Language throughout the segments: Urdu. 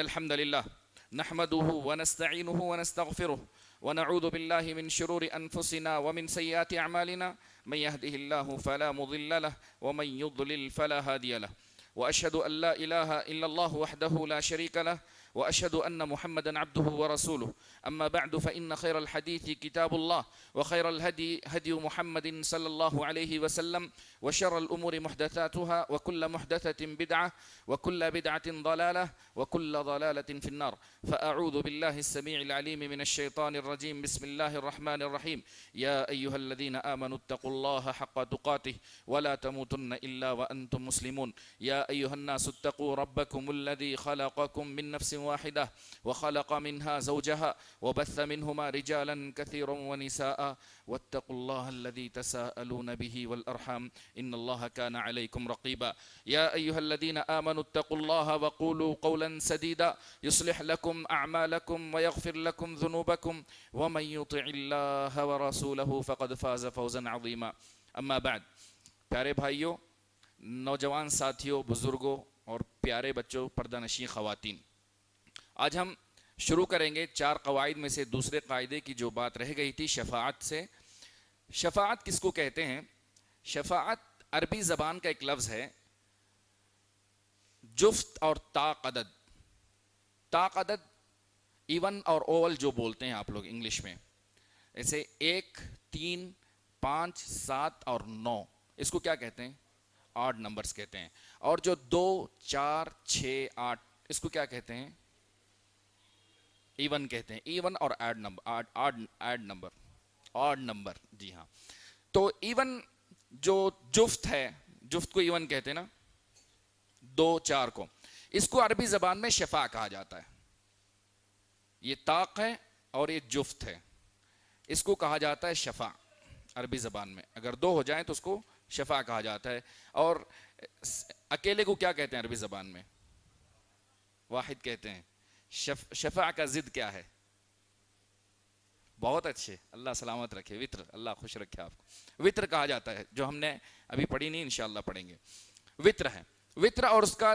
الحمد لله نحمده ونستعينه ونستغفره ونعوذ بالله من شرور أنفسنا ومن سيئات أعمالنا من يهده الله فلا مضل له ومن يضلل فلا هادي له وأشهد أن لا إله إلا الله وحده لا شريك له وأشهد أن محمدا عبده ورسوله أما بعد فإن خير الحديث كتاب الله وخير الهدي هدي محمد صلى الله عليه وسلم وشر الأمور محدثاتها وكل محدثة بدعة وكل بدعة ضلالة وكل ضلالة في النار فأعوذ بالله السميع العليم من الشيطان الرجيم بسم الله الرحمن الرحيم يا أيها الذين آمنوا اتقوا الله حق تقاته ولا تموتن إلا وأنتم مسلمون يا أيها الناس اتقوا ربكم الذي خلقكم من نفس واحدة وخلق منها زوجها وبث منهما رجالا كثيرا ونساء واتقوا الله الذي تساءلون به والأرحام إن الله كان عليكم رقيبا يا أيها الذين آمنوا اتقوا الله وقولوا قولا سديدا يصلح لكم أعمالكم ويغفر لكم ذنوبكم ومن يطع الله ورسوله فقد فاز فوزا عظيما أما بعد پیارے بھائیوں، نوجوان ساتھیوں، بزرگوں اور پیارے بچوں، پردہ نشین خواتین، آج ہم شروع کریں گے 4 قواعد میں سے دوسرے قاعدے کی جو بات رہ گئی تھی، شفاعت سے۔ شفاعت کس کو کہتے ہیں؟ شفاعت عربی زبان کا ایک لفظ ہے، جفت اور طاق عدد۔ طاق عدد ایون اور اوول جو بولتے ہیں آپ لوگ انگلش میں، ایسے 1 3 5 7 اور 9، اس کو کیا کہتے ہیں؟ آڈ نمبرز کہتے ہیں۔ اور جو 2 4 6 8، اس کو کیا کہتے ہیں؟ ایون کہتے ہیں۔ ایون اور ایڈ نمبر، آڈ نمبر، جی ہاں۔ تو ایون جو جفت ہے، جفت کو ایون کہتے ہیں نا، 2 4 کو، اس کو عربی زبان میں شفاع کہا جاتا ہے۔ یہ طاق ہے اور یہ جفت ہے، اس کو کہا جاتا ہے شفاع عربی زبان میں۔ اگر 2 ہو جائیں تو اس کو شفاع کہا جاتا ہے۔ اور اکیلے کو کیا کہتے ہیں عربی زبان میں؟ واحد کہتے ہیں۔ شفاع کا ضد کیا ہے؟ بہت اچھے، اللہ سلامت رکھے، وطر، اللہ خوش رکھے آپ کو۔ وطر کہا جاتا ہے، جو ہم نے ابھی پڑھی نہیں، انشاءاللہ پڑھیں گے۔ وطر ہے، وطر، اور اس کا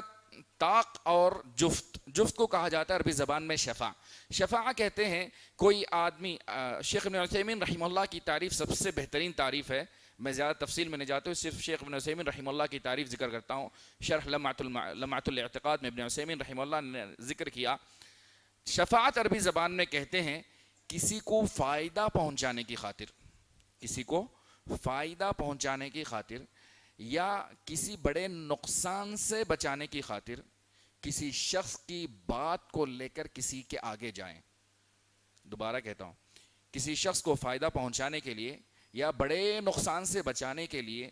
طاق اور جفت، جفت کو کہا جاتا ہے عربی زبان میں شفاع۔ شفاع کہتے ہیں کوئی آدمی، شیخ ابن عثیمین رحمہ اللہ کی تعریف سب سے بہترین تعریف ہے، میں زیادہ تفصیل میں نہیں جاتا ہوں، صرف شیخ ابن عثیمین رحمہ اللہ کی تعریف ذکر کرتا ہوں۔ شرح لمعۃ الاعتقاد میں ابن عثیمین رحمہ اللہ نے ذکر کیا، شفاعت عربی زبان میں کہتے ہیں کسی کو فائدہ پہنچانے کی خاطر، کسی کو فائدہ پہنچانے کی خاطر یا کسی بڑے نقصان سے بچانے کی خاطر کسی شخص کی بات کو لے کر کسی کے آگے جائیں۔ دوبارہ کہتا ہوں، کسی شخص کو فائدہ پہنچانے کے لیے یا بڑے نقصان سے بچانے کے لیے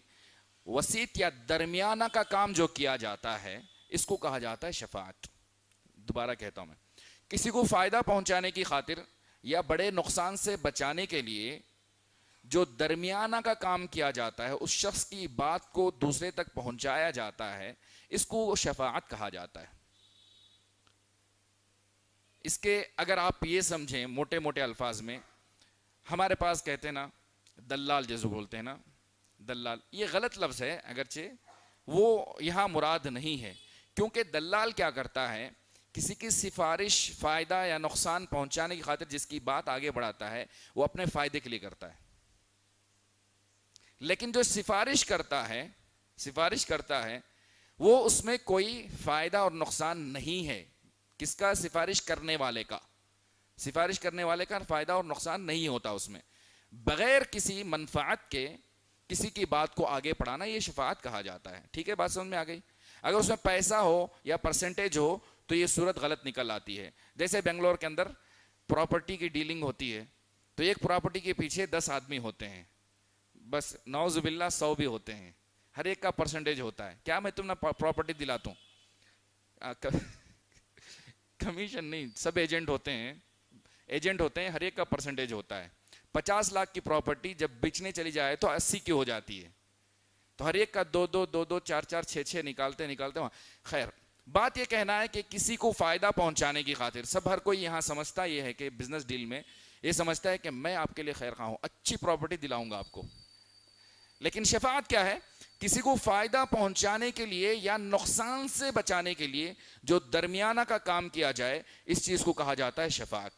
وسیط یا درمیانہ کا کام جو کیا جاتا ہے، اس کو کہا جاتا ہے شفاعت۔ دوبارہ کہتا ہوں میں، کسی کو فائدہ پہنچانے کی خاطر یا بڑے نقصان سے بچانے کے لیے جو درمیانہ کا کام کیا جاتا ہے، اس شخص کی بات کو دوسرے تک پہنچایا جاتا ہے، اس کو شفاعت کہا جاتا ہے۔ اس کے اگر آپ یہ سمجھیں موٹے موٹے الفاظ میں، ہمارے پاس کہتے ہیں نا دلال، جیسے بولتے ہیں نا دلال، یہ غلط لفظ ہے اگرچہ وہ یہاں مراد نہیں ہے، کیونکہ دلال کیا کرتا ہے، کسی کی سفارش فائدہ یا نقصان پہنچانے کی خاطر جس کی بات آگے بڑھاتا ہے، وہ اپنے فائدے کے لیے کرتا ہے۔ لیکن جو سفارش کرتا ہے وہ اس میں کوئی فائدہ اور نقصان نہیں ہے۔ کس کا؟ سفارش کرنے والے کا۔ سفارش کرنے والے کا فائدہ اور نقصان نہیں ہوتا اس میں، بغیر کسی منفعت کے کسی کی بات کو آگے بڑھانا، یہ شفاعت کہا جاتا ہے۔ ٹھیک ہے، بات سمجھ میں آ گئی؟ اگر اس میں پیسہ ہو یا پرسنٹیج ہو تو یہ صورت غلط نکل آتی ہے۔ جیسے بنگلور کے اندر پراپرٹی کی ڈیلنگ ہوتی ہے، تو ایک پراپرٹی کے پیچھے 10 آدمی ہوتے ہیں، بس نعوذ باللہ 100 بھی ہوتے ہیں، ہر ایک کا پرسنٹیج ہوتا ہے۔ کیا میں تم نے پراپرٹی دلاتا ہوں؟ کمیشن نہیں، سب ایجنٹ ہوتے ہیں، ہر ایک کا پرسنٹیج ہوتا ہے۔ 50 لاکھ کی پراپرٹی جب بیچنے چلی جائے تو 80 کی ہو جاتی ہے، تو ہر ایک کا 2 4 6 نکالتے وہاں۔ خیر، بات یہ کہنا ہے کہ کسی کو فائدہ پہنچانے کی خاطر، سب ہر کوئی یہاں سمجھتا یہ ہے کہ بزنس ڈیل میں یہ سمجھتا ہے کہ میں آپ کے لیے خیر خواہ ہوں، اچھی پراپرٹی دلاؤں گا آپ کو، لیکن شفاعت کیا ہے؟ کسی کو فائدہ پہنچانے کے لیے یا نقصان سے بچانے کے لیے جو درمیانہ کا کام کیا جائے، اس چیز کو کہا جاتا ہے شفاعت۔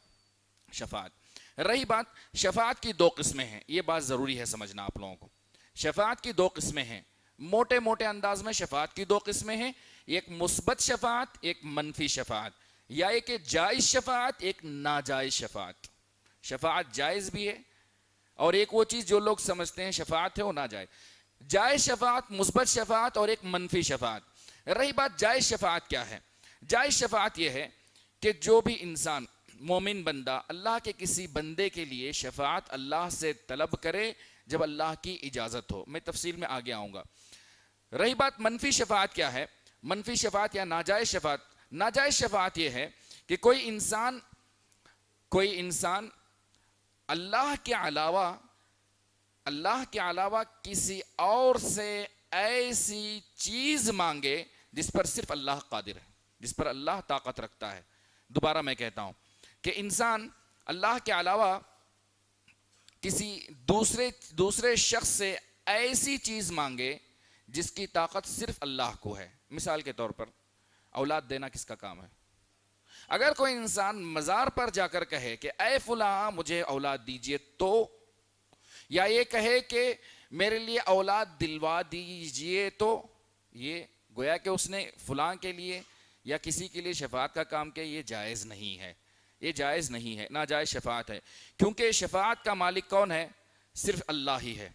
رہی بات، شفاعت کی دو قسمیں ہیں، یہ بات ضروری ہے سمجھنا آپ لوگوں کو۔ شفاعت کی دو قسمیں ہیں، موٹے موٹے انداز میں شفاعت کی دو قسمیں ہیں، ایک مثبت شفاعت، ایک منفی شفاعت، یا ایک جائز شفاعت، ایک ناجائز شفاعت۔ شفاعت جائز بھی ہے، اور ایک وہ چیز جو لوگ سمجھتے ہیں شفاعت ہے وہ ناجائز۔ جائز شفاعت، مثبت شفاعت اور ایک منفی شفاعت۔ رہی بات جائز شفاعت کیا ہے؟ جائز شفاعت یہ ہے کہ جو بھی انسان مومن بندہ اللہ کے کسی بندے کے لیے شفاعت اللہ سے طلب کرے جب اللہ کی اجازت ہو، میں تفصیل میں آگے آؤں گا۔ رہی بات منفی شفاعت کیا ہے؟ منفی شفاعت یا ناجائز شفاعت، ناجائز شفاعت یہ ہے کہ کوئی انسان اللہ کے علاوہ کسی اور سے ایسی چیز مانگے جس پر صرف اللہ قادر ہے، جس پر اللہ طاقت رکھتا ہے۔ دوبارہ میں کہتا ہوں کہ انسان اللہ کے علاوہ کسی دوسرے شخص سے ایسی چیز مانگے جس کی طاقت صرف اللہ کو ہے۔ مثال کے طور پر اولاد دینا کس کا کام ہے؟ اگر کوئی انسان مزار پر جا کر کہے کہ اے فلاں مجھے اولاد دیجئے، تو یا یہ کہے کہ میرے لیے اولاد دلوا دیجئے، تو یہ گویا کہ اس نے فلاں کے لیے یا کسی کے لیے شفاعت کا کام کیا، یہ جائز نہیں ہے، یہ جائز نہیں ہے، ناجائز شفاعت ہے، کیونکہ شفاعت کا مالک کون ہے؟ صرف اللہ ہی ہے۔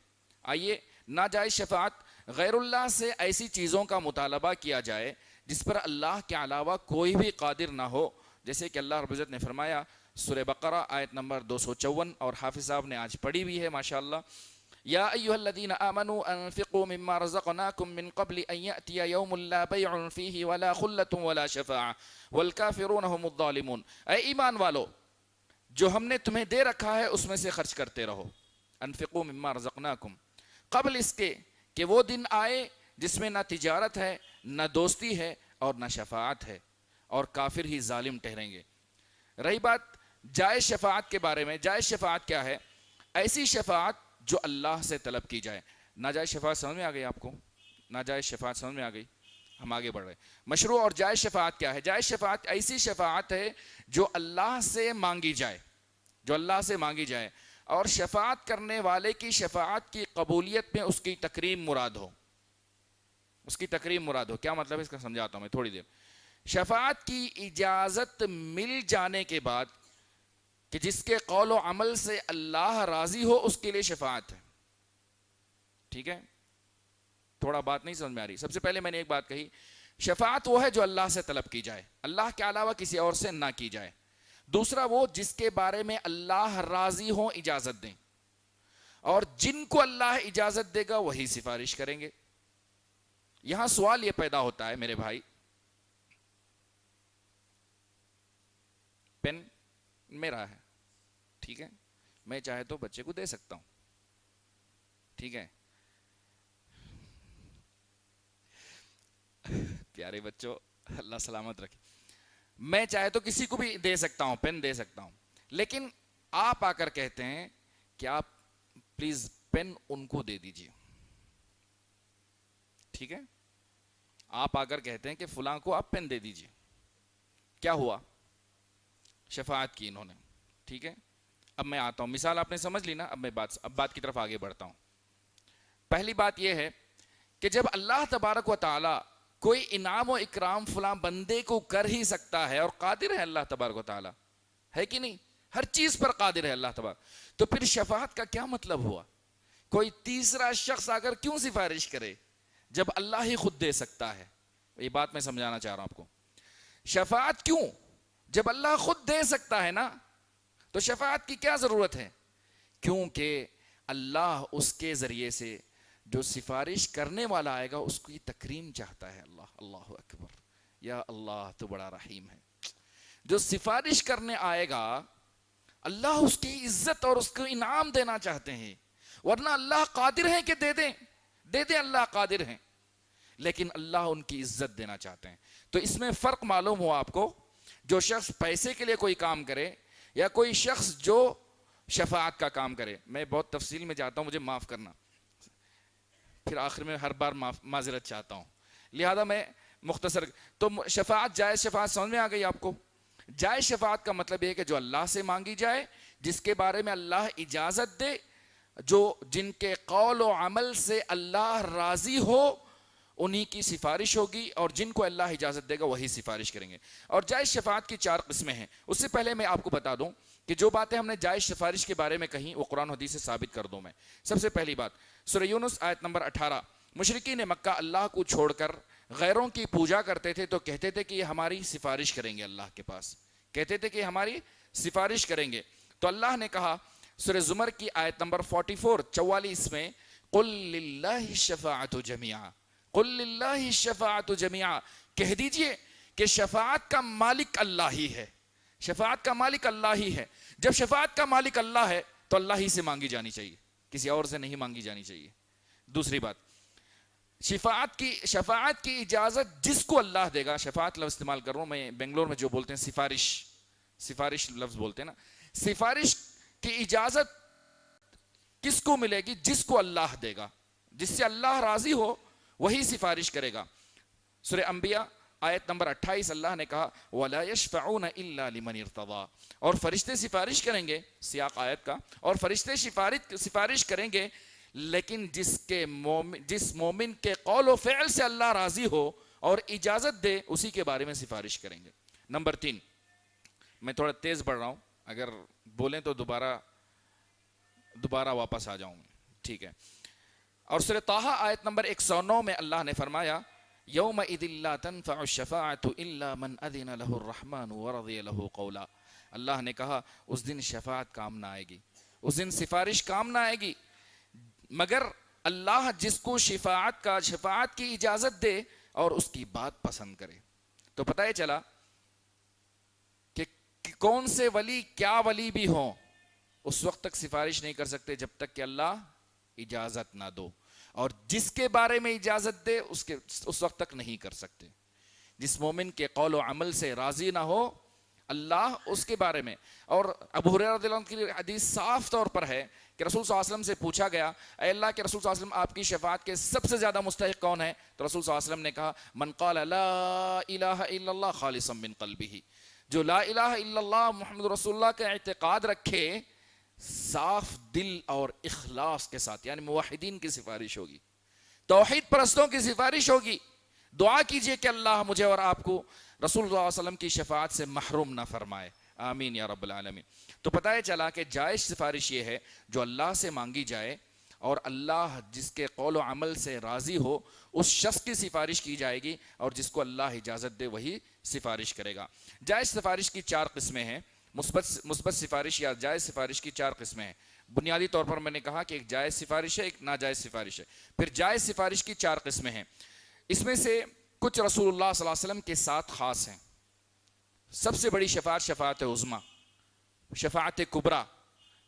آئیے، ناجائز شفاعت غیر اللہ سے ایسی چیزوں کا مطالبہ کیا جائے جس پر اللہ کے علاوہ کوئی بھی قادر نہ ہو، جیسے کہ اللہ رب العزت نے فرمایا سورہ بقرہ آیت نمبر 254، اور حافظ صاحب نے آج پڑھی بھی ہے ماشاءاللہ، یا ایھا الذین آمنوا انفقوا مما رزقناکم من قبل ان یأتی یوم لا بیع فیہ ولا خلۃ ولا شفاعہ والکافرون هم الظالمون۔ اے ایمان والو، جو ہم نے تمہیں دے رکھا ہے اس میں سے خرچ کرتے رہو۔ انفقوا مما رزقناکم، قبل اس کے کہ وہ دن آئے جس میں نہ تجارت ہے، نہ دوستی ہے، اور نہ شفاعت ہے، اور کافر ہی ظالم ٹھہریں گے۔ رہی بات جائز شفاعت کے بارے میں، جائز شفاعت کیا ہے؟ ایسی شفاعت جو اللہ سے طلب کی جائے۔ ناجائز شفاعت سمجھ میں آ گئی آپ کو؟ ناجائز شفاعت سمجھ میں آ گئی؟ ہم آگے بڑھ رہے ہیں۔ مشروع اور جائز شفاعت کیا ہے؟ جائز شفاعت ایسی شفاعت ہے جو اللہ سے مانگی جائے، جو اللہ سے مانگی جائے، اور شفاعت کرنے والے کی شفاعت کی قبولیت میں اس کی تکریم مراد ہو، اس کی تکریم مراد ہو۔ کیا مطلب ہے اس کا؟ سمجھاتا ہوں میں تھوڑی دیر۔ شفاعت کی اجازت مل جانے کے بعد کہ جس کے قول و عمل سے اللہ راضی ہو اس کے لیے شفاعت ہے، ٹھیک ہے؟ تھوڑا بات نہیں سمجھ میں آ رہی۔ سب سے پہلے میں نے ایک بات کہی، شفاعت وہ ہے جو اللہ سے طلب کی جائے، اللہ کے علاوہ کسی اور سے نہ کی جائے۔ دوسرا وہ جس کے بارے میں اللہ راضی ہو، اجازت دیں، اور جن کو اللہ اجازت دے گا وہی سفارش کریں گے۔ یہاں سوال یہ پیدا ہوتا ہے میرے بھائی، پین میرا ہے، ٹھیک ہے، میں چاہے تو بچے کو دے سکتا ہوں، ٹھیک ہے؟ پیارے بچوں، اللہ سلامت رکھے، میں چاہے تو کسی کو بھی دے سکتا ہوں، پین دے سکتا ہوں، لیکن آپ آ کر کہتے ہیں کہ آپ پلیز پین ان کو دے دیجئے، ٹھیک ہے؟ آپ آ کر کہتے ہیں کہ فلاں کو آپ پین دے دیجئے، کیا ہوا؟ شفاعت کی انہوں نے، ٹھیک ہے؟ اب میں آتا ہوں، مثال آپ نے سمجھ لی نا، اب میں بات کی طرف آگے بڑھتا ہوں۔ پہلی بات یہ ہے کہ جب اللہ تبارک و تعالی کوئی انعام و اکرام فلاں بندے کو کر ہی سکتا ہے، اور قادر ہے اللہ تبارک و تعالی، ہے کہ نہیں؟ ہر چیز پر قادر ہے اللہ تبارک، تو پھر شفاعت کا کیا مطلب ہوا؟ کوئی تیسرا شخص آ کر کیوں سفارش کرے جب اللہ ہی خود دے سکتا ہے؟ یہ بات میں سمجھانا چاہ رہا ہوں آپ کو۔ شفاعت کیوں؟ جب اللہ خود دے سکتا ہے نا، تو شفاعت کی کیا ضرورت ہے؟ کیونکہ اللہ اس کے ذریعے سے جو سفارش کرنے والا آئے گا اس کی تکریم چاہتا ہے۔ اللہ اکبر، یا اللہ تو بڑا رحیم ہے۔ جو سفارش کرنے آئے گا اللہ اس کی عزت اور اس کو انعام دینا چاہتے ہیں، ورنہ اللہ قادر ہیں کہ دے دیں، اللہ قادر ہیں، لیکن اللہ ان کی عزت دینا چاہتے ہیں۔ تو اس میں فرق معلوم ہوا آپ کو، جو شخص پیسے کے لیے کوئی کام کرے یا کوئی شخص جو شفاعت کا کام کرے۔ میں بہت تفصیل میں جاتا ہوں، مجھے معاف کرنا۔ پھر آخر میں ہر بار معذرت چاہتا ہوں. لہذا میں مختصر تو شفاعت جائز شفاعت سمجھ میں آ گئی آپ کو. جائز شفاعت کا مطلب یہ ہے کہ جو اللہ سے مانگی جائے, جس کے بارے میں اللہ اجازت دے, جو جن کے قول و عمل سے اللہ راضی ہو انہی کی سفارش ہوگی, اور جن کو اللہ اجازت دے گا وہی سفارش کریں گے. اور جائز شفاعت کی 4 قسمیں ہیں. اس سے پہلے میں آپ کو بتا دوں کہ جو باتیں ہم نے جائز سفارش کے بارے میں کہیں وہ قرآن و حدیث سے ثابت کر دوں. میں سب سے پہلی بات سورہ یونس آیت نمبر 18, مشرکین مکہ اللہ کو چھوڑ کر غیروں کی پوجا کرتے تھے تو کہتے تھے کہ یہ ہماری سفارش کریں گے اللہ کے پاس, کہتے تھے کہ ہماری سفارش کریں گے. تو اللہ نے کہا سورہ زمر کی آیت نمبر 44 میں قل للہ الشفاعت جمیعا, قل للہ الشفاعت جمیعا, کہہ دیجئے کہ شفاعت کا مالک اللہ ہی ہے, شفاعت کا مالک اللہ ہی ہے. جب شفاعت کا مالک اللہ ہے تو اللہ ہی سے مانگی جانی چاہیے, کسی اور سے نہیں مانگی جانی چاہیے. دوسری بات, شفاعت کی اجازت جس کو اللہ دے گا, شفاعت لفظ استعمال کر رہا ہوں میں, بنگلور میں جو بولتے ہیں سفارش لفظ بولتے ہیں نا, سفارش کی اجازت کس کو ملے گی؟ جس کو اللہ دے گا, جس سے اللہ راضی ہو وہی سفارش کرے گا. سورہ انبیاء آیت نمبر 28 اللہ نے کہا وَلَا يَشْفَعُونَ إِلَّا لِمَنِ ارْتَضَىٰ, اور فرشتے سفارش کریں گے, سیاق آیت کا, اور فرشتے سفارش کریں گے لیکن جس مومن کے قول و فعل سے اللہ راضی ہو اور اجازت دے اسی کے بارے میں سفارش کریں گے. نمبر 3, میں تھوڑا تیز بڑھ رہا ہوں, اگر بولیں تو دوبارہ واپس آ جاؤں گا, ٹھیک ہے. اور سورہ طٰہٰ آیت نمبر 109 میں اللہ نے فرمایا یومئذ لا تنفع الشفاعة الا من اذن له الرحمن ورضي له قولا, اللہ نے کہا اس دن شفاعت کام نہ آئے گی, اس دن سفارش کام نہ آئے گی مگر اللہ جس کو شفاعت کی اجازت دے اور اس کی بات پسند کرے. تو پتہ ہی چلا کہ کون سے ولی کیا ولی بھی ہوں اس وقت تک سفارش نہیں کر سکتے جب تک کہ اللہ اجازت نہ دو, اور جس کے بارے میں اجازت دے اس وقت تک نہیں کر سکتے. جس مومن کے قول و عمل سے راضی نہ ہو اللہ اس کے بارے میں. اور ابو ہریرہ رضی اللہ عنہ کی حدیث صاف طور پر ہے کہ رسول صلی اللہ علیہ وسلم سے پوچھا گیا اے اللہ کے رسول صلی اللہ علیہ وسلم آپ کی شفاعت کے سب سے زیادہ مستحق کون ہے؟ تو رسول صلی اللہ علیہ وسلم نے کہا من قال لا الہ الا اللہ خالصا من قلبہ, جو لا الہ الا اللہ محمد رسول اللہ کا اعتقاد رکھے صاف دل اور اخلاص کے ساتھ, یعنی موحدین کی سفارش ہوگی, توحید پرستوں کی سفارش ہوگی. دعا کیجئے کہ اللہ مجھے اور آپ کو رسول اللہ علیہ وسلم کی شفاعت سے محروم نہ فرمائے, آمین یا رب العالمین. تو پتہ ہے چلا کہ جائز سفارش یہ ہے جو اللہ سے مانگی جائے اور اللہ جس کے قول و عمل سے راضی ہو اس شخص کی سفارش کی جائے گی, اور جس کو اللہ اجازت دے وہی سفارش کرے گا. جائز سفارش کی 4 قسمیں ہیں, مثبت سفارش یا جائز سفارش کی 4 قسمیں ہیں. بنیادی طور پر میں نے کہا کہ ایک جائز سفارش ہے, ایک ناجائز سفارش ہے. پھر جائز سفارش کی 4 قسمیں ہیں. اس میں سے کچھ رسول اللہ صلی اللہ علیہ وسلم کے ساتھ خاص ہیں. سب سے بڑی شفاعت عظمیٰ, شفاعت کبریٰ,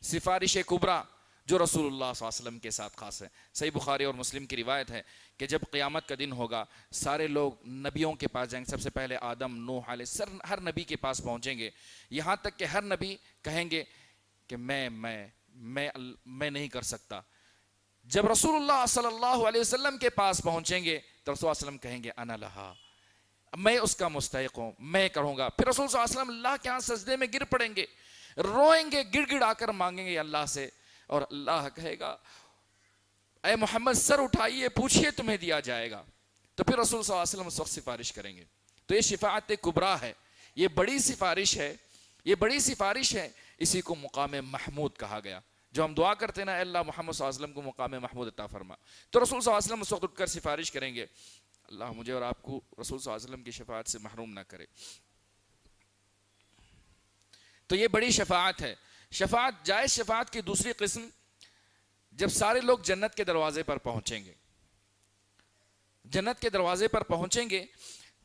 سفارش کبریٰ جو رسول اللہ صلی اللہ علیہ وسلم کے ساتھ خاص ہے. صحیح بخاری اور مسلم کی روایت ہے کہ جب قیامت کا دن ہوگا سارے لوگ نبیوں کے پاس جائیں گے. سب سے پہلے آدم, نوح علیہ ہر نبی کے پاس پہنچیں گے, یہاں تک کہ ہر نبی کہیں گے کہ میں نہیں کر سکتا. جب رسول اللہ صلی اللہ علیہ وسلم کے پاس پہنچیں گے تو رسول اللہ علیہ وسلم کہیں گے انا لہا, میں اس کا مستحق ہوں, میں کروں گا. پھر رسول صلی اللہ علیہ وسلم اللہ کے ہاں سجدے میں گر پڑیں گے, روئیں گے, گڑ گڑا کر مانگیں گے اللہ سے, اور اللہ کہے گا اے محمد سر اٹھائیے پوچھئے تمہیں دیا جائے گا. تو پھر رسول صلی اللہ علیہ وسلم اس وقت سفارش کریں گے. تو یہ شفاعت کبریٰ ہے, یہ بڑی سفارش ہے, یہ بڑی سفارش ہے. اسی کو مقام محمود کہا گیا. جو ہم دعا کرتے ہیں نا اے اللہ محمد صلی اللہ علیہ وسلم کو مقام محمود عطا فرما, تو رسول صلی اللہ علیہ وسلم اس وقت اٹھ کر سفارش کریں گے اللہ مجھے اور آپ کو رسول صلی اللہ علیہ وسلم کی شفاعت سے محروم نہ کرے. تو یہ بڑی شفاعت ہے. جائز شفاعت کی دوسری قسم, جب سارے لوگ جنت کے دروازے پر پہنچیں گے, جنت کے دروازے پر پہنچیں گے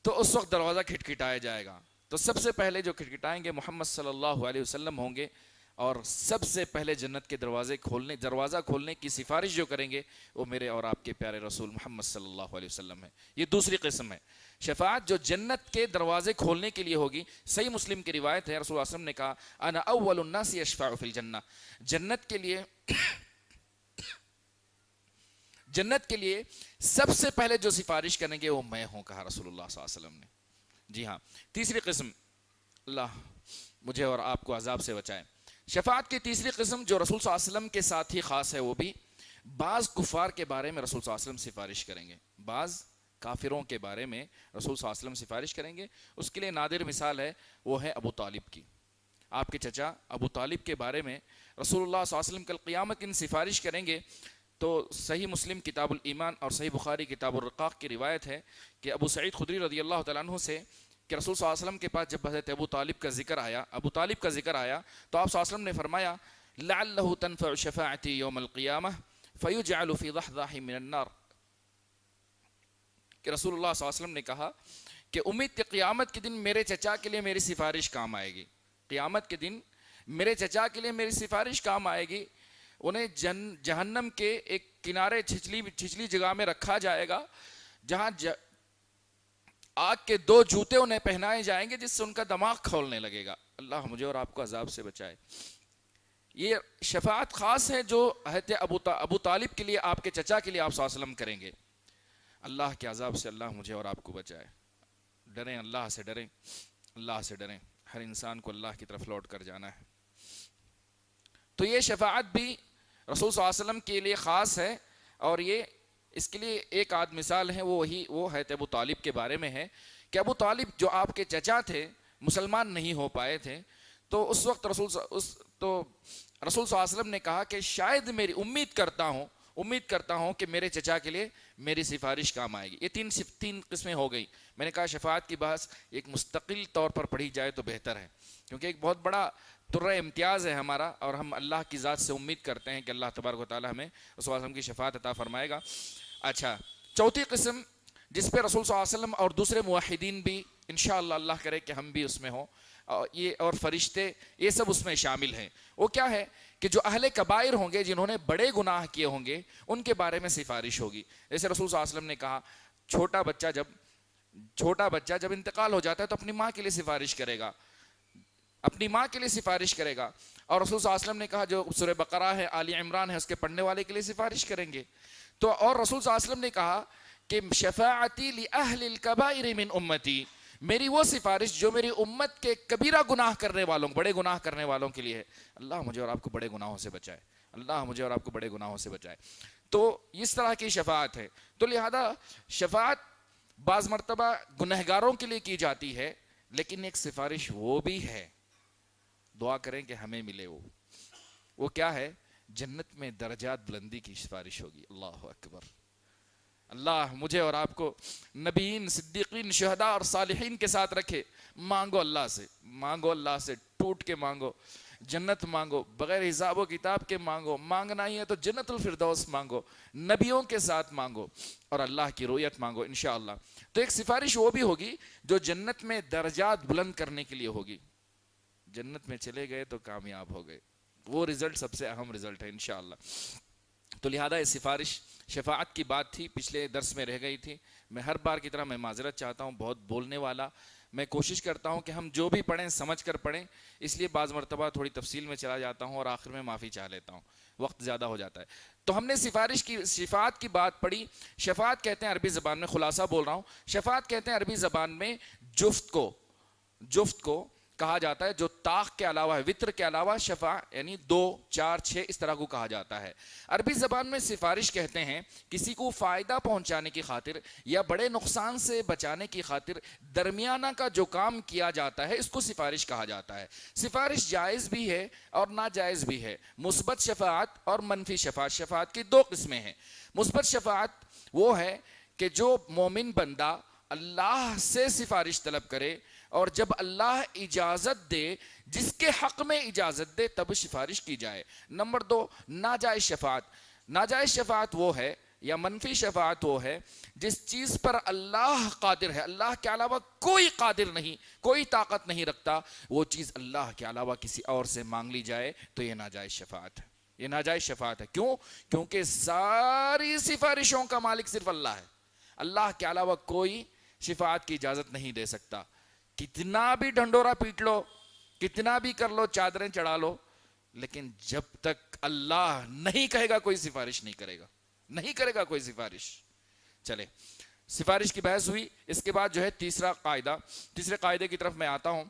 تو اس وقت دروازہ کھٹکھٹایا جائے گا. تو سب سے پہلے جو کھٹکھٹائیں گے محمد صلی اللہ علیہ وسلم ہوں گے, اور سب سے پہلے جنت کے دروازہ کھولنے کی سفارش جو کریں گے وہ میرے اور آپ کے پیارے رسول محمد صلی اللہ علیہ وسلم ہے. یہ دوسری قسم ہے شفاعت جو جنت کے دروازے کھولنے کے لیے ہوگی. صحیح مسلم کی روایت ہے, رسول اللہ علیہ وسلم نے کہا انا اول الناس یشفع فی الجنہ, جنت کے لیے جنت کے لیے سب سے پہلے جو سفارش کریں گے وہ میں ہوں، کہا رسول اللہ صلی اللہ علیہ وسلم نے۔ جی ہاں، تیسری قسم، اللہ مجھے اور آپ کو عذاب سے بچائے۔ شفاعت کی تیسری قسم جو رسول صلی اللہ علیہ وسلم کے ساتھ ہی خاص ہے، وہ بھی بعض کفار کے بارے میں رسول صلی اللہ علیہ وسلم سفارش کریں گے، بعض کافروں کے بارے میں رسول صلی اللہ علیہ وسلم سفارش کریں گے۔ اس کے لیے نادر مثال ہے، وہ ہے ابو طالب کی۔ آپ کے چچا ابو طالب کے بارے میں رسول اللہ صلی اللہ علیہ وسلم کل قیامت ان سفارش کریں گے۔ تو صحیح مسلم کتاب الایمان اور صحیح بخاری کتاب الرقاق کی روایت ہے کہ ابو سعید خدری رضی اللہ تعالیٰ عنہ سے کہ رسول صلی اللہ علیہ وسلم کے پاس جب حضرت ابو طالب کا ذکر آیا تو آپ صلی اللہ علیہ وسلم نے فرمایا لعلہ تنفع شفاعتی یوم القیامہ فیجعل فی ضحضاح من النار، کہ رسول اللہ صلی اللہ علیہ وسلم نے کہا کہ امید کہ قیامت کے دن میرے چچا کے لیے میری سفارش کام آئے گی، قیامت کے دن میرے چچا کے لیے میری سفارش کام آئے گی۔ انہیں جہنم کے ایک کنارے چھچلی جگہ میں رکھا جائے گا جہاں آگ کے 2 جوتے انہیں پہنائے جائیں گے جس سے ان کا دماغ کھولنے لگے گا۔ اللہ مجھے اور آپ کو عذاب سے بچائے۔ یہ شفاعت خاص ہے جو حضرت ابو طالب کے لیے، آپ کے چچا کے لیے آپ صلی اللہ علیہ وسلم کریں گے۔ اللہ کے عذاب سے اللہ مجھے اور آپ کو بچائے۔ ڈریں، اللہ سے ڈریں، اللہ سے ڈریں۔ ہر انسان کو اللہ کی طرف لوٹ کر جانا ہے۔ تو یہ شفاعت بھی رسول صلی اللہ علیہ وسلم کے لیے خاص ہے، اور یہ اس کے لیے ایک آدھ مثال ہے، وہ حضرت ابو طالب کے بارے میں ہے کہ ابو طالب جو آپ کے چچا تھے مسلمان نہیں ہو پائے تھے، تو اس وقت رسول صلی اللہ علیہ وسلم نے کہا کہ شاید میری امید کرتا ہوں کہ میرے چچا کے لیے میری سفارش کام آئے گی۔ یہ تین قسمیں ہو گئی۔ میں نے کہا شفاعت کی بحث ایک مستقل طور پر پڑھی جائے تو بہتر ہے، کیونکہ ایک بہت بڑا ترہ امتیاز ہے ہمارا، اور ہم اللہ کی ذات سے امید کرتے ہیں کہ اللہ تبارک و تعالی ہمیں رسول صلی اللہ علیہ وسلم کی شفاعت عطا فرمائے گا۔ اچھا، چوتھی قسم جس پہ رسول صلی اللہ علیہ وسلم اور دوسرے موحدین بھی انشاءاللہ اللہ کرے کہ ہم بھی اس میں ہوں، اور فرشتے یہ سب اس میں شامل ہیں، وہ کیا ہے کہ جو اہل کبائر ہوں گے، جنہوں نے بڑے گناہ کیے ہوں گے، ان کے بارے میں سفارش ہوگی۔ جیسے رسول صلی اللہ علیہ وسلم نے کہا چھوٹا بچہ جب انتقال ہو جاتا ہے تو اپنی ماں کے لیے سفارش کرے گا، اپنی ماں کے لیے سفارش کرے گا۔ اور رسول صلی اللہ علیہ وسلم نے کہا جو سورہ بقرہ ہے، آل عمران ہے، اس کے پڑھنے والے کے لیے سفارش کریں گے۔ تو اور رسول صلی اللہ علیہ وسلم نے کہا کہ شفاعتی لأہل الکبائر من امتی، میری وہ سفارش جو میری امت کے کبیرہ گناہ کرنے والوں، بڑے گناہ کرنے والوں کے لیے ہے۔ اللہ مجھے اور آپ کو بڑے گناہوں سے بچائے، اللہ مجھے اور آپ کو بڑے گناہوں سے بچائے۔ تو اس طرح کی شفاعت ہے۔ تو لہذا شفاعت بعض مرتبہ گنہگاروں کے لیے کی جاتی ہے، لیکن ایک سفارش وہ بھی ہے، دعا کریں کہ ہمیں ملے وہ کیا ہے؟ جنت میں درجات بلندی کی سفارش ہوگی۔ اللہ اکبر۔ اللہ مجھے اور آپ کو نبیین، صدیقین، شہداء اور صالحین کے ساتھ رکھے۔ مانگو اللہ سے ٹوٹ کے مانگو، جنت مانگو، بغیر حساب و کتاب کے مانگو، مانگنا ہی ہے تو جنت الفردوس مانگو، نبیوں کے ساتھ مانگو، اور اللہ کی رؤیت مانگو انشاءاللہ۔ تو ایک سفارش وہ بھی ہوگی جو جنت میں درجات بلند کرنے کے لیے ہوگی۔ جنت میں چلے گئے تو کامیاب ہو گئے، وہ رزلٹ سب سے اہم رزلٹ ہے انشاءاللہ۔ تو لہذا یہ سفارش، شفاعت کی بات تھی، پچھلے درس میں رہ گئی تھی۔ میں ہر بار کی طرح میں معذرت چاہتا ہوں، بہت بولنے والا میں کوشش کرتا ہوں کہ ہم جو بھی پڑھیں سمجھ کر پڑھیں، اس لیے بعض مرتبہ تھوڑی تفصیل میں چلا جاتا ہوں اور آخر میں معافی چاہ لیتا ہوں، وقت زیادہ ہو جاتا ہے۔ تو ہم نے شفاعت کی بات پڑھی۔ شفاعت کہتے ہیں عربی زبان میں، خلاصہ بول رہا ہوں، شفاعت کہتے ہیں عربی زبان میں جفت کو کہا جاتا ہے، جو طاق کے علاوہ ہے، وطر کے علاوہ شفاع یعنی 2، 4، 6 اس طرح کو کہا جاتا ہے۔ عربی زبان میں سفارش کہتے ہیں کسی کو فائدہ پہنچانے کی خاطر یا بڑے نقصان سے بچانے کی خاطر درمیانہ کا جو کام کیا جاتا ہے، اس کو سفارش کہا جاتا ہے۔ سفارش جائز بھی ہے اور ناجائز بھی ہے۔ مثبت شفاعت اور منفی شفاعت، شفاعت کی 2 قسمیں ہیں۔ مثبت شفاعت وہ ہے کہ جو مومن بندہ اللہ سے سفارش طلب کرے، اور جب اللہ اجازت دے، جس کے حق میں اجازت دے، تب سفارش کی جائے۔ نمبر 2، ناجائز شفاعت۔ ناجائز شفاعت وہ ہے یا منفی شفاعت وہ ہے جس چیز پر اللہ قادر ہے، اللہ کے علاوہ کوئی قادر نہیں، کوئی طاقت نہیں رکھتا، وہ چیز اللہ کے علاوہ کسی اور سے مانگ لی جائے، تو یہ ناجائز شفاعت ہے۔ یہ ناجائز شفاعت ہے۔ کیوں؟ کیونکہ ساری سفارشوں کا مالک صرف اللہ ہے۔ اللہ کے علاوہ کوئی شفاعت کی اجازت نہیں دے سکتا۔ کتنا بھی ڈھنڈورا پیٹ لو، کتنا بھی کر لو، چادریں چڑھا لو، لیکن جب تک اللہ نہیں کہے گا کوئی سفارش نہیں کرے گا۔ نہیں کرے گا کوئی سفارش. چلے سفارش کی بحث ہوئی. اس کے بعد جو ہے تیسرا قاعدہ, تیسرے قاعدے کی طرف میں آتا ہوں.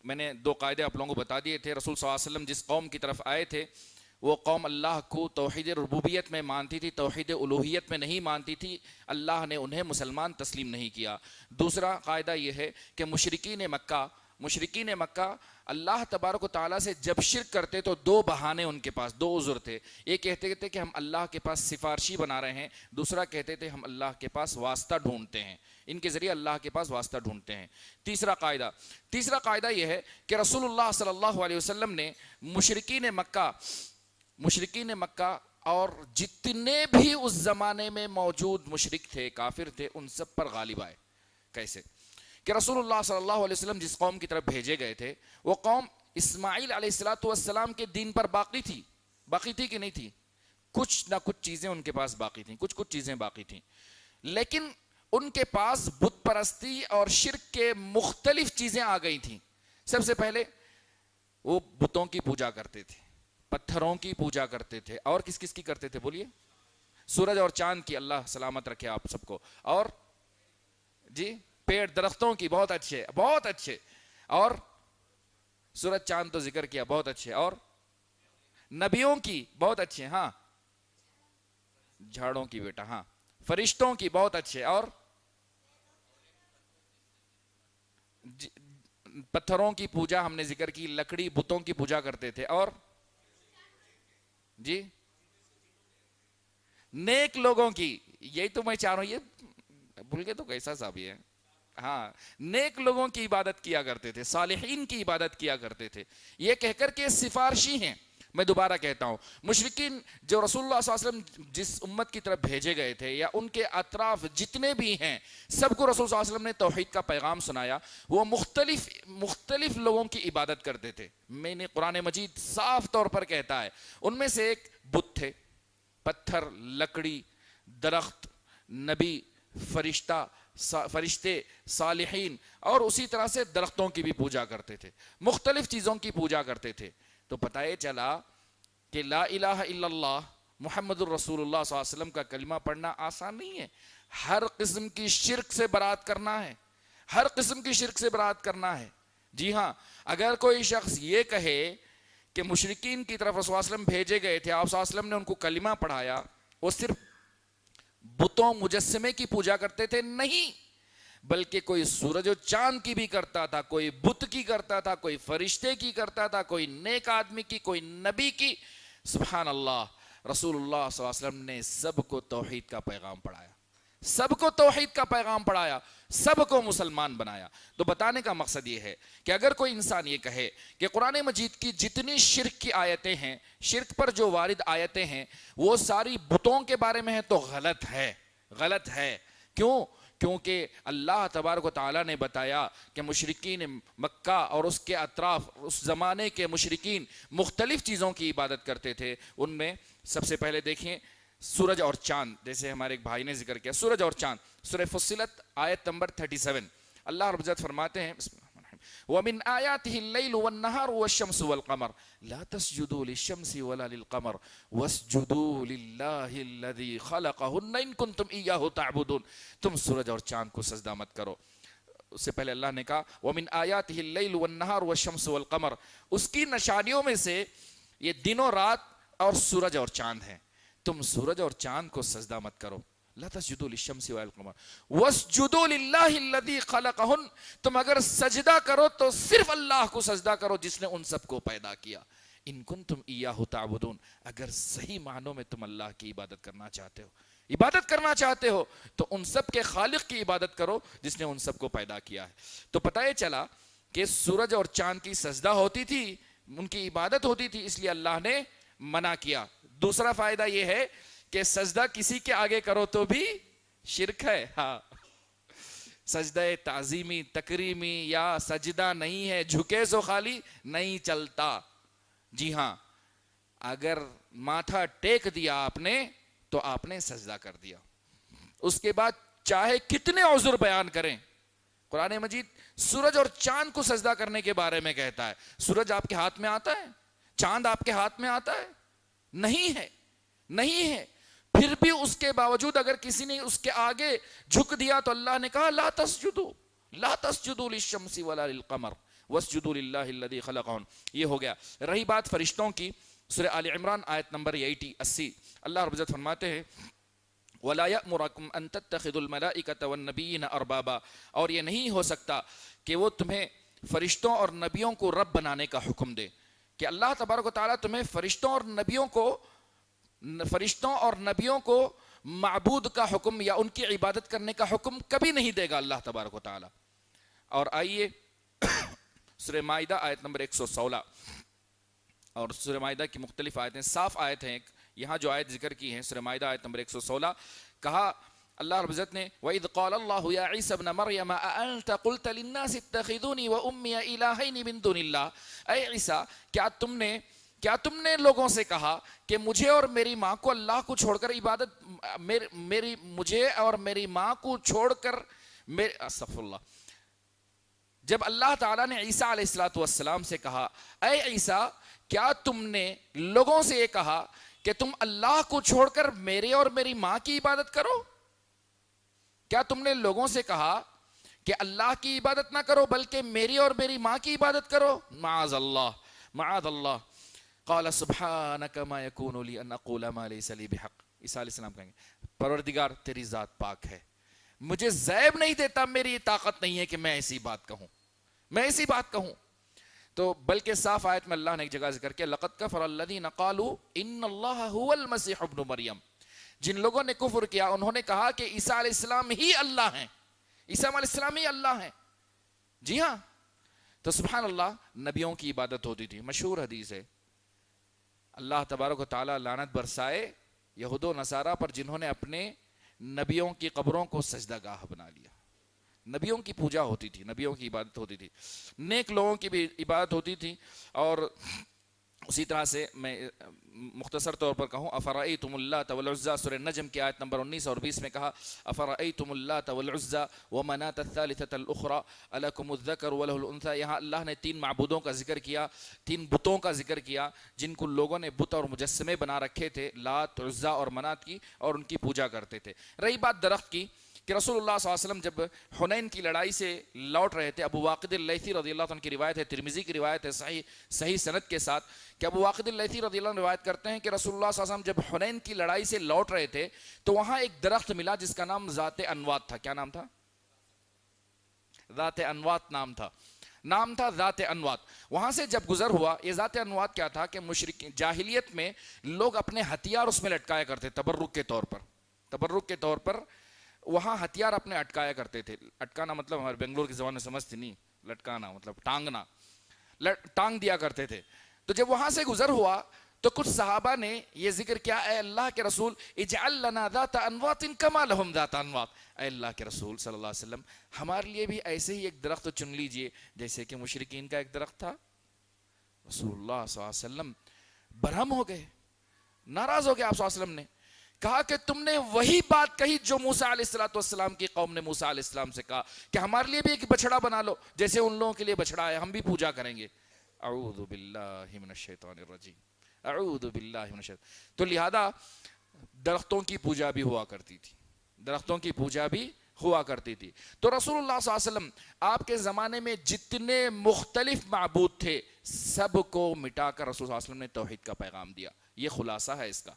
میں نے 2 قاعدے آپ لوگوں کو بتا دیے تھے. رسول صلی اللہ علیہ وسلم جس قوم کی طرف آئے تھے وہ قوم اللہ کو توحید ربوبیت میں مانتی تھی, توحید الوہیت میں نہیں مانتی تھی. اللہ نے انہیں مسلمان تسلیم نہیں کیا. دوسرا قاعدہ یہ ہے کہ مشرکین مکہ اللہ تبارک و تعالیٰ سے جب شرک کرتے تو 2 بہانے ان کے پاس, 2 عذر تھے. ایک کہتے تھے کہ ہم اللہ کے پاس سفارشی بنا رہے ہیں, دوسرا کہتے تھے ہم اللہ کے پاس واسطہ ڈھونڈتے ہیں, ان کے ذریعے اللہ کے پاس واسطہ ڈھونڈتے ہیں. تیسرا قاعدہ یہ ہے کہ رسول اللہ صلی اللہ علیہ وسلم نے مشرکین مکہ اور جتنے بھی اس زمانے میں موجود مشرک تھے, کافر تھے, ان سب پر غالب آئے. کیسے کہ رسول اللہ صلی اللہ علیہ وسلم جس قوم کی طرف بھیجے گئے تھے وہ قوم اسماعیل علیہ السلام کے دین پر باقی تھی کہ نہیں تھی؟ کچھ نہ کچھ چیزیں ان کے پاس باقی تھیں, کچھ چیزیں باقی تھیں, لیکن ان کے پاس بت پرستی اور شرک کے مختلف چیزیں آ گئی تھیں. سب سے پہلے وہ بتوں کی پوجا کرتے تھے, پتھروں کی پوجا کرتے تھے, اور کس کی کرتے تھے بولیے؟ سورج اور چاند کی, اللہ سلامت رکھے آپ سب کو, اور جی پیڑ درختوں کی, بہت اچھے, اور سورج چاند تو ذکر کیا, بہت اچھے, اور نبیوں کی, بہت اچھے, ہاں, جھاڑوں کی بیٹا, ہاں, فرشتوں کی, بہت اچھے, اور پتھروں کی پوجا ہم نے ذکر کی, لکڑی بتوں کی پوجا کرتے تھے, اور جی نیک لوگوں کی, یہی تو میں چاہ رہا ہوں, یہ بھول گئے تو کیسا صاحب یہ ہے, ہاں, نیک لوگوں کی عبادت کیا کرتے تھے, صالحین کی عبادت کیا کرتے تھے, یہ کہہ کر کے سفارشی ہیں. میں دوبارہ کہتا ہوں, مشرکین جو رسول اللہ صلی اللہ علیہ وسلم جس امت کی طرف بھیجے گئے تھے یا ان کے اطراف جتنے بھی ہیں, سب کو رسول صلی اللہ علیہ وسلم نے توحید کا پیغام سنایا. وہ مختلف لوگوں کی عبادت کرتے تھے. میں نے قرآن مجید صاف طور پر کہتا ہے, ان میں سے ایک بت تھے, پتھر, لکڑی, درخت, نبی, فرشتے, صالحین, اور اسی طرح سے درختوں کی بھی پوجا کرتے تھے, مختلف چیزوں کی پوجا کرتے تھے. تو پتہ یہ چلا کہ لا الہ الا اللہ محمد الرسول اللہ صلی اللہ علیہ وسلم کا کلمہ پڑھنا آسان نہیں ہے. ہر قسم کی شرک سے برات کرنا ہے, جی ہاں, اگر کوئی شخص یہ کہے کہ مشرکین کی طرف رسول اللہ علیہ وسلم بھیجے گئے تھے, آپ صلی اللہ علیہ وسلم نے ان کو کلمہ پڑھایا, وہ صرف بتوں مجسمے کی پوجا کرتے تھے, نہیں, بلکہ کوئی سورج و چاند کی بھی کرتا تھا, کوئی بت کی کرتا تھا, کوئی فرشتے کی کرتا تھا, کوئی نیک آدمی کی, کوئی نبی کی. سبحان اللہ, رسول اللہ صلی اللہ علیہ وسلم نے سب کو توحید کا پیغام پڑھایا, سب کو مسلمان بنایا. تو بتانے کا مقصد یہ ہے کہ اگر کوئی انسان یہ کہے کہ قرآن مجید کی جتنی شرک کی آیتیں ہیں, شرک پر جو وارد آیتیں ہیں, وہ ساری بتوں کے بارے میں ہیں, تو غلط ہے. کیونکہ اللہ تبارک و تعالیٰ نے بتایا کہ مشرکین مکہ اور اس کے اطراف, اس زمانے کے مشرکین مختلف چیزوں کی عبادت کرتے تھے. ان میں سب سے پہلے دیکھیں سورج اور چاند, جیسے ہمارے ایک بھائی نے ذکر کیا, سورج اور چاند, سورہ فصلت آیت نمبر 37, اللہ رب العزت فرماتے ہیں, وَمِنْ آيَاتِهِ اللَّيْلُ وَالنَّهَارُ وَالشَّمْسُ وَالْقَمَرُ لَا تَسْجُدُوا لِلشَّمْسِ وَلَا لِلْقَمَرِ وَاسْجُدُوا لِلَّهِ الَّذِي خَلَقَهُنَّ إِن كُنتُمْ إِيَّاهُ تَعْبُدُونَ. تم سورج اور چاند کو سجدہ مت کرو. اس سے پہلے اللہ نے کہا وَمِنْ آيَاتِهِ اللَّيْلُ وَالنَّهَارُ وَالشَّمْسُ وَالْقَمَرُ, اس کی نشانیوں میں سے یہ دن و رات اور سورج اور چاند ہیں. تم سورج اور چاند کو سجدہ مت کرو. لا تسجدوا للشمس والقمر واسجدوا للہ الذی خلقہن, تم اگر سجدہ کرو تو صرف اللہ کو سجدہ کرو جس نے ان سب کو پیدا کیا. ان کنتم ایاہ تعبدون, اگر صحیح معنوں میں تم اللہ کی عبادت کرنا چاہتے ہو تو ان سب کے خالق کی عبادت کرو جس نے ان سب کو پیدا کیا ہے. تو پتہ یہ چلا کہ سورج اور چاند کی سجدہ ہوتی تھی, ان کی عبادت ہوتی تھی, اس لیے اللہ نے منع کیا. دوسرا فائدہ یہ ہے کہ سجدہ کسی کے آگے کرو تو بھی شرک ہے. ہاں, سجدہ تعظیمی تکریمی یا سجدہ نہیں ہے, جھکے سو خالی نہیں چلتا. جی ہاں, اگر ماتھا ٹیک دیا آپ نے تو آپ نے سجدہ کر دیا. اس کے بعد چاہے کتنے عذر بیان کریں, قرآن مجید سورج اور چاند کو سجدہ کرنے کے بارے میں کہتا ہے. سورج آپ کے ہاتھ میں آتا ہے, چاند آپ کے ہاتھ میں آتا ہے؟ نہیں ہے. پھر بھی اس کے باوجود اگر کسی نے اس کے آگے جھک دیا تو اللہ نے کہا لا تسجدوا للشمس ولا للقمر واسجدوا للہ الذی خلقہن. یہ ہو گیا. رہی بات فرشتوں کی، سورہ آل عمران آیت نمبر 80 اللہ رب العزت فرماتے ہیں وَلَا يَأْمُرَكُمْ أَن تَتَّخِذُوا الْمَلَائِكَةَ وَالنَّبِيِّينَ أَرْبَابًا، اور یہ نہیں ہو سکتا کہ وہ تمہیں فرشتوں اور نبیوں کو رب بنانے کا حکم دے، کہ اللہ تبارک و تعالیٰ تمہیں فرشتوں اور نبیوں کو معبود کا حکم یا ان کی عبادت کرنے کا حکم کبھی نہیں دے گا اللہ تبارک و تعالیٰ. اور آئیے سورہ مائدہ آیت نمبر 116، اور سورہ مائدہ کی مختلف آیتیں، صاف آیت ہیں. یہاں جو آیت ذکر کی ہیں سورہ مائدہ آیت نمبر 116، کہا اللہ رب العزت نے وَإِذْ قَالَ اللَّهُ يَا عِيسَى ابْنَ مَرْيَمَ أَأَنْتَ قُلْتَ لِلنَّاسِ اتَّخِذُونِي وَأُمِّيَ إِلَٰهَيْنِ مِن دُونِ اللَّهِ، اے عیسیٰ کیا تم نے لوگوں سے کہا کہ مجھے اور میری ماں کو اللہ کو چھوڑ کر مجھے اور میری ماں کو چھوڑ کر استغفر اللہ. جب اللہ تعالیٰ نے عیسیٰ علیہ السلام سے کہا اے عیسیٰ کیا تم نے لوگوں سے یہ کہا کہ تم اللہ کو چھوڑ کر میرے اور میری ماں کی عبادت کرو؟ کیا تم نے لوگوں سے کہا کہ اللہ کی عبادت نہ کرو بلکہ میری اور میری ماں کی عبادت کرو؟ معاذ اللہ. قال سبحانک ما یکون لی ان اقول ما لیس لی بحق. عیسیٰ علیہ السلام کہیں گے پروردگار تیری ذات پاک ہے، مجھے زیب نہیں دیتا، میری طاقت نہیں ہے کہ میں ایسی بات کہوں. تو بلکہ صاف آیت میں اللہ نے ایک جگہ ذکر کیا لقد کفر الذین قالوا ان اللہ هو المسیح ابن مریم. جن لوگوں نے کفر کیا انہوں نے کہا کہ عیسیٰ علیہ السلام ہی اللہ ہیں، عیسیٰ علیہ السلام ہی اللہ ہیں. جی ہاں. تو سبحان اللہ، نبیوں کی عبادت ہوتی تھی. مشہور حدیث ہے اللہ تبارک و تعالیٰ لعنت برسائے یہود و نصارہ پر جنہوں نے اپنے نبیوں کی قبروں کو سجدہ گاہ بنا لیا. نبیوں کی پوجا ہوتی تھی، نبیوں کی عبادت ہوتی تھی، نیک لوگوں کی بھی عبادت ہوتی تھی. اور اسی طرح سے میں مختصر طور پر کہوں افرأیتم اللات والعزیٰ، سورہ نجم کی آیت نمبر 19 اور 20 میں کہا افرأیتم اللات والعزیٰ ومناة الثالثة الأخرى ألکم الذکر وله الأنثى. یہاں اللہ نے 3 معبودوں کا ذکر کیا، 3 بتوں کا ذکر کیا جن کو لوگوں نے بت اور مجسمے بنا رکھے تھے، لات، عزیٰ اور منات کی، اور ان کی پوجا کرتے تھے. رہی بات درخت کی کہ رسول اللہ صلی اللہ علیہ وسلم جب حنین کی لڑائی سے لوٹ رہے تھے، ابو واقد اللیثی رضی اللہ عنہ کی روایت ہے، ترمذی کی روایت ہے صحیح سند کے ساتھ، کہ ابو واقد اللیثی رضی اللہ عنہ روایت کرتے ہیں کہ رسول اللہ صلی اللہ علیہ وسلم جب حنین کی لڑائی سے لوٹ رہے تھے تو وہاں ایک درخت ملا جس کا نام ذات انوات تھا. کیا نام تھا؟ ذات انوات نام تھا ذات انوات. وہاں سے جب گزر ہوا، یہ ذات انوات کیا تھا کہ مشرک جاہلیت میں لوگ اپنے ہتھیار اس میں لٹکایا کرتے تبرک کے طور پر وہاں ہتھیار اپنے اٹکایا کرتے تھے. اٹکانا مطلب ہمارے بنگلور کی زبان میں سمجھتی نہیں، لٹکانا مطلب ٹانگنا، ٹانگ دیا کرتے تھے. تو جب وہاں سے گزر ہوا تو کچھ صحابہ نے یہ ذکر کیا اے اللہ کے رسول اجعل لنا ذات انوات کما لهم ذات انوات. اے اللہ کے رسول صلی اللہ علیہ وسلم ہمارے لیے بھی ایسے ہی ایک درخت چن لیجئے جیسے کہ مشرکین کا ایک درخت تھا. رسول اللہ صلی اللہ علیہ وسلم برہم ہو گئے، ناراض ہو گئے. آپ صلی اللہ علیہ وسلم نے کہا کہ تم نے وہی بات کہی جو موسیٰ علیہ السلام کی قوم نے موسیٰ علیہ السلام سے کہا کہ ہمارے لیے بھی ایک بچڑا بنا لو جیسے ان لوگوں کے لیے بچڑا ہے، ہم بھی پوجا کریں گے. اعوذ باللہ من الشیطان الرجیم، اعوذ باللہ من الشیطان. تو لہذا درختوں کی پوجا بھی ہوا کرتی تھی. تو رسول اللہ صلی اللہ علیہ وسلم آپ کے زمانے میں جتنے مختلف معبود تھے سب کو مٹا کر رسول صلی اللہ علیہ وسلم نے توحید کا پیغام دیا. یہ خلاصہ ہے اس کا.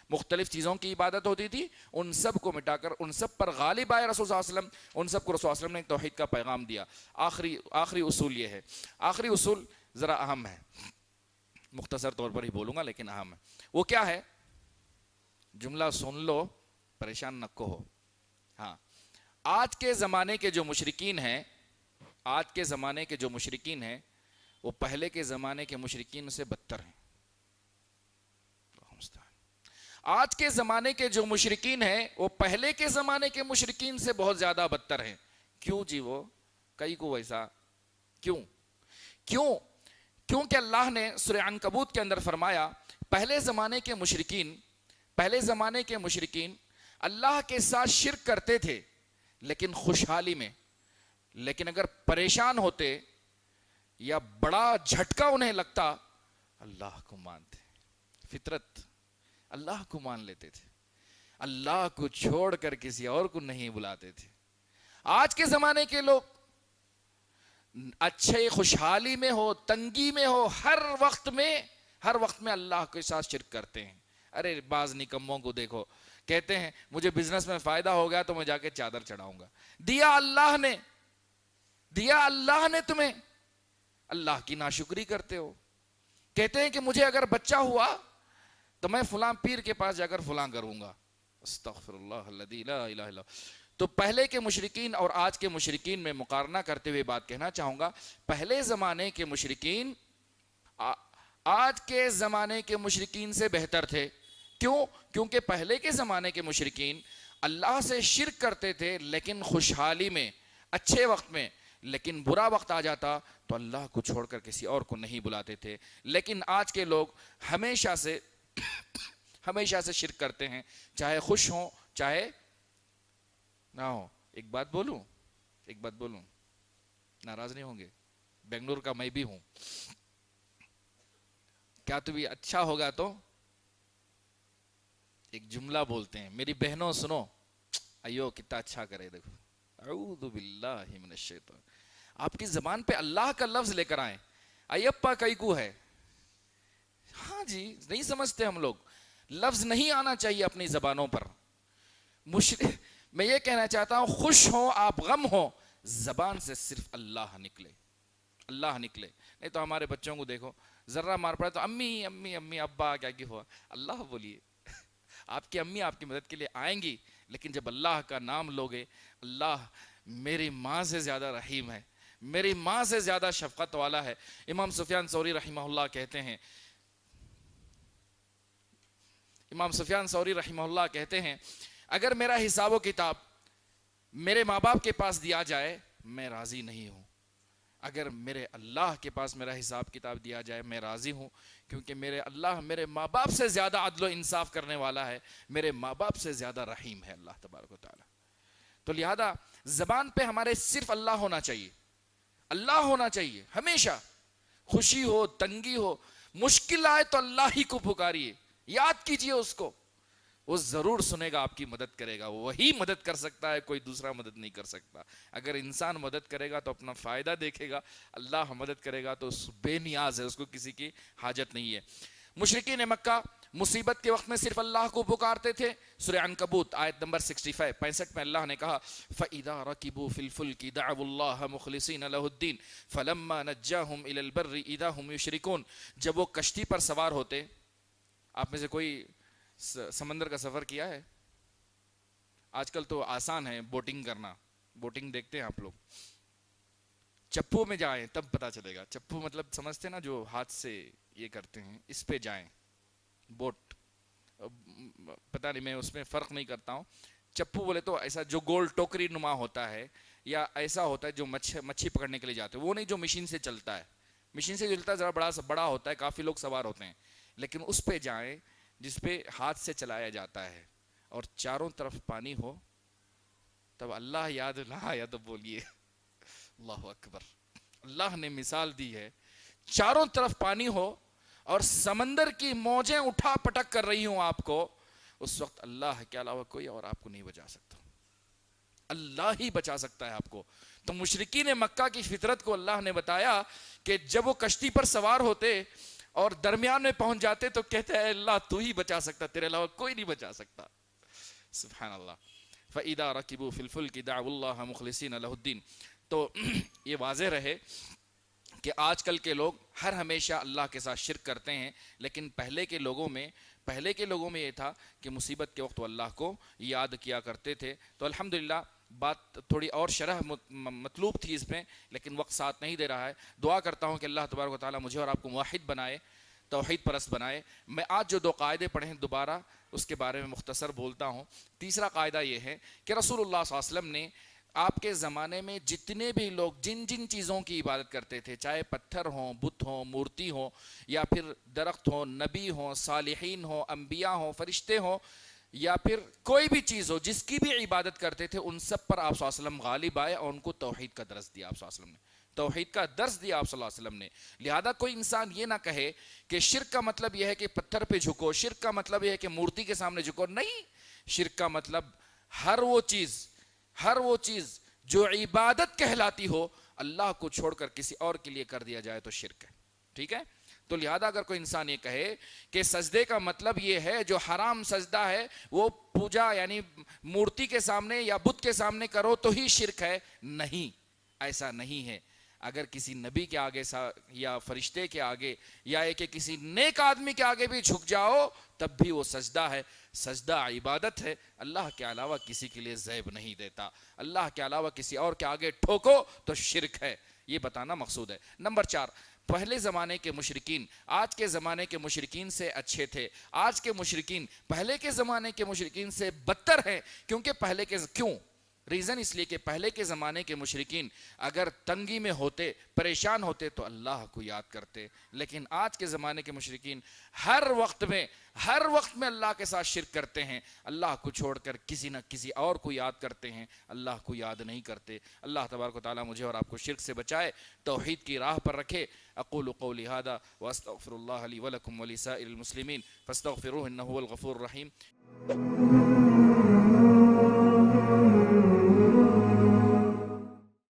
مختلف چیزوں کی عبادت ہوتی تھی، ان سب کو مٹا کر ان سب پر غالب آئے رسول صلی اللہ علیہ وسلم، ان سب کو رسول صلی اللہ علیہ وسلم نے توحید کا پیغام دیا. آخری اصول یہ ہے، آخری اصول ذرا اہم ہے، مختصر طور پر ہی بولوں گا لیکن اہم ہے. وہ کیا ہے؟ جملہ سن لو، پریشان نہ ہو. ہاں، آج کے زمانے کے جو مشرکین ہیں وہ پہلے کے زمانے کے مشرکین سے بدتر ہیں. آج کے زمانے کے جو مشرکین ہیں وہ پہلے کے زمانے کے مشرکین سے بہت زیادہ بدتر ہیں. کیوں جی؟ وہ کئی کو ویسا کیونکہ اللہ نے سورہ عنکبوت کے اندر فرمایا پہلے زمانے کے مشرکین اللہ کے ساتھ شرک کرتے تھے لیکن خوشحالی میں، لیکن اگر پریشان ہوتے یا بڑا جھٹکا انہیں لگتا اللہ کو مانتے، فطرت اللہ کو مان لیتے تھے. اللہ کو چھوڑ کر کسی اور کو نہیں بلاتے تھے. آج کے زمانے کے لوگ اچھے خوشحالی میں ہو تنگی میں ہو ہر وقت میں اللہ کے ساتھ شرک کرتے ہیں. ارے بعض نکموں کو دیکھو کہتے ہیں مجھے بزنس میں فائدہ ہو گیا تو میں جا کے چادر چڑھاؤں گا. دیا اللہ نے تمہیں, اللہ کی ناشکری کرتے ہو. کہتے ہیں کہ مجھے اگر بچہ ہوا تو میں فلاں پیر کے پاس جا کر فلاں کروں گا. استغفر اللہ الذی لا الہ الا. تو پہلے کے مشرکین اور آج کے مشرکین میں مقارنہ کرتے ہوئے بات کہنا چاہوں گا, پہلے زمانے کے مشرکین آج کے زمانے کے مشرکین سے بہتر تھے. کیوں؟ کیونکہ پہلے کے زمانے کے مشرکین اللہ سے شرک کرتے تھے لیکن خوشحالی میں, اچھے وقت میں, لیکن برا وقت آ جاتا تو اللہ کو چھوڑ کر کسی اور کو نہیں بلاتے تھے. لیکن آج کے لوگ ہمیشہ سے شرک کرتے ہیں, چاہے خوش ہوں چاہے نہ ہو. ایک بات بولوں, ناراض نہیں ہوں گے, بنگلور کا میں بھی ہوں, کیا تو بھی اچھا ہوگا تو ایک جملہ بولتے ہیں, میری بہنوں سنو, ایو کتنا اچھا کرے, دیکھو اعوذ باللہ من الشیطان, آپ کی زبان پہ اللہ کا لفظ لے کر آئیں. ایپا کئی کو ہے, ہاں جی نہیں سمجھتے ہم لوگ, لفظ نہیں آنا چاہیے اپنی زبانوں پر. میں یہ کہنا چاہتا ہوں خوش ہوں آپ غم ہوں زبان سے صرف اللہ نکلے, نہیں تو ہمارے بچوں کو دیکھو ذرہ مار پڑے تو امی امی امی ابا کیا ہوا, اللہ بولیے. آپ کی امی آپ کی مدد کے لیے آئیں گی, لیکن جب اللہ کا نام لوگے, اللہ میری ماں سے زیادہ رحیم ہے, میری ماں سے زیادہ شفقت والا ہے. امام سفیان ثوری رحمہ اللہ کہتے ہیں اگر میرا حساب و کتاب میرے ماں باپ کے پاس دیا جائے میں راضی نہیں ہوں, اگر میرے اللہ کے پاس میرا حساب کتاب دیا جائے میں راضی ہوں, کیونکہ میرے اللہ میرے ماں باپ سے زیادہ عدل و انصاف کرنے والا ہے, میرے ماں باپ سے زیادہ رحیم ہے اللہ تبارک و تعالی. تو لہذا زبان پہ ہمارے صرف اللہ ہونا چاہیے ہمیشہ, خوشی ہو تنگی ہو مشکل آئے تو اللہ ہی کو پکاریے, یاد کیجئے اس کو, وہ ضرور سنے گا, آپ کی مدد کرے گا. وہی مدد کر سکتا ہے, کوئی دوسرا مدد نہیں کر سکتا. اگر انسان مدد کرے گا تو اپنا فائدہ دیکھے گا, اللہ مدد کرے گا تو بے نیاز ہے, اس کو کسی کی حاجت نہیں ہے. مشرکین مکہ مصیبت کے وقت میں صرف اللہ کو پکارتے تھے. سورہ عنکبوت آیت نمبر 65 میں اللہ نے کہا فَإِذَا رَكِبُوا فِي الْفُلْكِ دَعَوُا اللَّهَ مُخْلِصِينَ لَهُ الدِّينَ فَلَمَّا نَجَّاهُمْ إِلَى الْبَرِّ إِذَا هُمْ يُشْرِكُونَ. جب وہ کشتی پر سوار ہوتے, آپ میں سے کوئی سمندر کا سفر کیا ہے؟ آج کل تو آسان ہے بوٹنگ کرنا, بوٹنگ دیکھتے ہیں آپ لوگ, چپو میں جائیں تب پتا چلے گا. چپو مطلب سمجھتے ہیں نا, جو ہاتھ سے یہ کرتے ہیں, اس پہ جائیں, بوٹ, پتہ نہیں میں اس میں فرق نہیں کرتا ہوں. چپو بولے تو ایسا جو گول ٹوکری نما ہوتا ہے, یا ایسا ہوتا ہے جو مچھی پکڑنے کے لیے جاتے ہیں, وہ نہیں جو مشین سے چلتا ہے. مشین سے چلتا ہے ذرا بڑا ہوتا ہے, کافی لوگ سوار ہوتے ہیں, لیکن اس پہ جائیں جس پہ ہاتھ سے چلایا جاتا ہے اور چاروں طرف پانی ہو, تب اللہ یاد نہ آیا تو بولیے اللہ اکبر. اللہ نے مثال دی ہے, چاروں طرف پانی ہو اور سمندر کی موجیں اٹھا پٹک کر رہی ہوں آپ کو, اس وقت اللہ کے علاوہ کوئی اور آپ کو نہیں بچا سکتا, اللہ ہی بچا سکتا ہے آپ کو. تو مشرکین مکہ کی فطرت کو اللہ نے بتایا کہ جب وہ کشتی پر سوار ہوتے اور درمیان میں پہنچ جاتے تو کہتے ہیں اللہ تو ہی بچا سکتا, تیرے علاوہ کوئی نہیں بچا سکتا. سبحان اللہ. فَإِذَا رَكِبُوا فِي الْفُلْكِ دَعَوُا اللَّهَ مُخْلِصِينَ لَهُ الدِّينَ. تو یہ واضح رہے کہ آج کل کے لوگ ہر ہمیشہ اللہ کے ساتھ شرک کرتے ہیں, لیکن پہلے کے لوگوں میں یہ تھا کہ مصیبت کے وقت وہ اللہ کو یاد کیا کرتے تھے. تو الحمدللہ بات تھوڑی اور شرح مطلوب تھی اس میں, لیکن وقت ساتھ نہیں دے رہا ہے. دعا کرتا ہوں کہ اللہ تبارک و تعالیٰ مجھے اور آپ کو موحد بنائے, توحید پرست بنائے. میں آج جو 2 قاعدے پڑھے ہیں دوبارہ اس کے بارے میں مختصر بولتا ہوں. تیسرا قاعدہ یہ ہے کہ رسول اللہ صلی اللہ علیہ وسلم نے آپ کے زمانے میں جتنے بھی لوگ جن چیزوں کی عبادت کرتے تھے, چاہے پتھر ہوں, بت ہوں, مورتی ہوں, یا پھر درخت ہوں, نبی ہوں, صالحین ہوں, انبیاء ہوں, فرشتے ہوں, یا پھر کوئی بھی چیز ہو جس کی بھی عبادت کرتے تھے, ان سب پر آپ صلی اللہ علیہ وسلم غالب آئے اور ان کو توحید کا درس دیا. آپ صلی اللہ علیہ وسلم نے توحید کا درس دیا آپ صلی اللہ علیہ وسلم نے. لہذا کوئی انسان یہ نہ کہے کہ شرک کا مطلب یہ ہے کہ پتھر پہ جھکو, شرک کا مطلب یہ ہے کہ مورتی کے سامنے جھکو. نہیں, شرک کا مطلب ہر وہ چیز جو عبادت کہلاتی ہو اللہ کو چھوڑ کر کسی اور کے لیے کر دیا جائے تو شرک ہے. ٹھیک ہے؟ تو لہذا اگر کوئی انسان یہ کہے کہ سجدے کا مطلب یہ ہے جو حرام سجدہ ہے وہ پوجا یعنی مورتی کے سامنے یا بت کے سامنے کرو تو ہی شرک ہے، نہیں، ایسا نہیں ہے. اگر کسی نبی کے آگے یا فرشتے کے آگے یا کہ کسی نیک آدمی کے آگے بھی جھک جاؤ تب بھی وہ سجدہ ہے. سجدہ عبادت ہے، اللہ کے علاوہ کسی کے لیے زیب نہیں دیتا. اللہ کے علاوہ کسی اور کے آگے ٹھوکو تو شرک ہے، یہ بتانا مقصود ہے. نمبر 4، پہلے زمانے کے مشرکین آج کے زمانے کے مشرکین سے اچھے تھے. آج کے مشرکین پہلے کے زمانے کے مشرکین سے بدتر ہیں. کیوں؟ ریزن اس لیے کہ پہلے کے زمانے کے مشرکین اگر تنگی میں ہوتے، پریشان ہوتے تو اللہ کو یاد کرتے، لیکن آج کے زمانے کے مشرکین ہر وقت میں اللہ کے ساتھ شرک کرتے ہیں. اللہ کو چھوڑ کر کسی نہ کسی اور کو یاد کرتے ہیں، اللہ کو یاد نہیں کرتے. اللہ تبارک و تعالی مجھے اور آپ کو شرک سے بچائے، توحید کی راہ پر رکھے. اقول قولی ھذا واستغفر اللہ لی ولکم ولسائر المسلمین فاستغفروہ انہ هو الغفور الرحیم.